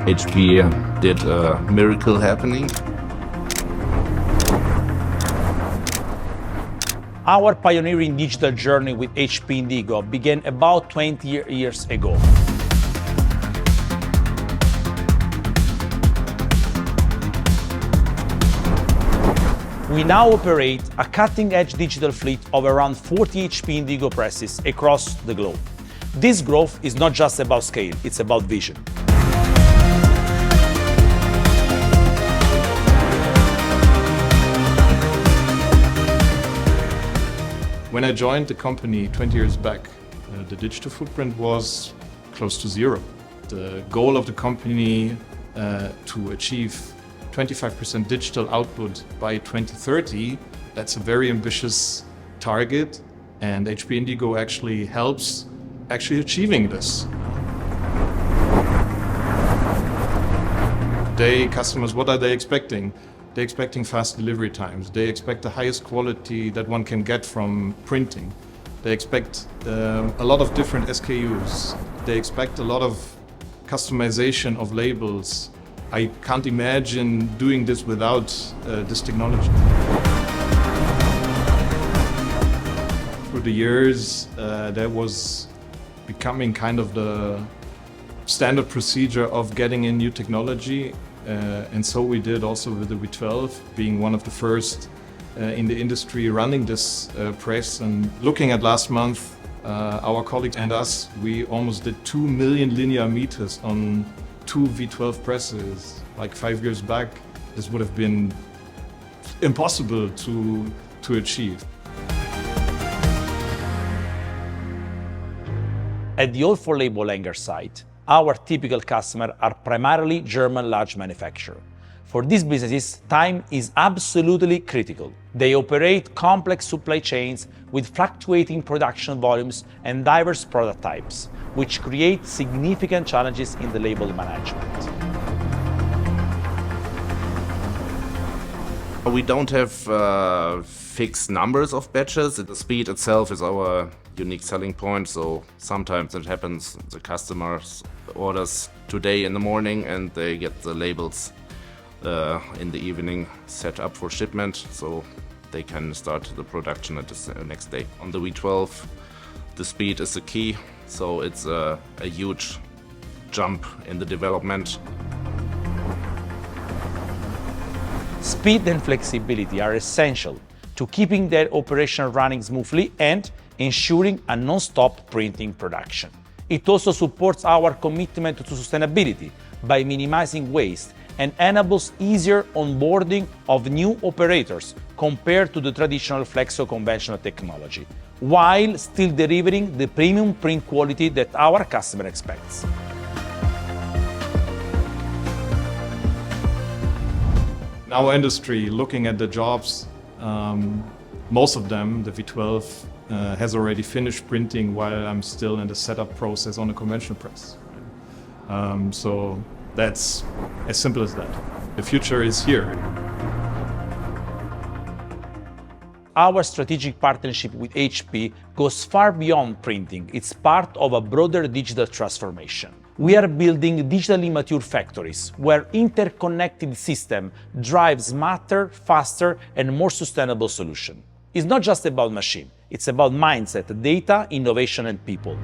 HP did a miracle happening. Our pioneering digital journey with HP Indigo began about 20 years ago. We now operate a cutting-edge digital fleet of around 40 HP Indigo presses across the globe. This growth is not just about scale, it's about vision. When I joined the company 20 years back, the digital footprint was close to zero. The goal of the company to achieve 25% digital output by 2030, that's a very ambitious target, and HP Indigo actually helps achieving this. Today, customers, what are they expecting? They're expecting fast delivery times. They expect the highest quality that one can get from printing. They expect a lot of different SKUs. They expect a lot of customization of labels. I can't imagine doing this without this technology. Through the years, that was becoming kind of the standard procedure of getting in new technology. And so we did also with the V12, being one of the first in the industry running this press. And looking at last month, our colleagues and us, we almost did 2 million linear meters on 2 V12 presses. Like 5 years back, this would have been impossible to achieve. At the All4Labels Hanger site, our typical customers are primarily German large manufacturers. For these businesses, time is absolutely critical. They operate complex supply chains with fluctuating production volumes and diverse product types, which create significant challenges in the label management. We don't have fixed numbers of batches. The speed itself is our unique selling point, so sometimes it happens the customers orders today in the morning and they get the labels in the evening set up for shipment, so they can start the production at the next day. On the V12, the speed is the key, so it's a huge jump in the development. Speed and flexibility are essential to keeping their operation running smoothly and ensuring a non-stop printing production. It also supports our commitment to sustainability by minimizing waste and enables easier onboarding of new operators compared to the traditional flexo-conventional technology, while still delivering the premium print quality that our customer expects. In our industry, looking at the jobs, most of them, the V12, has already finished printing while I'm still in the setup process on a conventional press. So that's as simple as that. The future is here. Our strategic partnership with HP goes far beyond printing. It's part of a broader digital transformation. We are building digitally mature factories where interconnected system drives smarter, faster, and more sustainable solutions. It's not just about machine, it's about mindset, data, innovation, and people.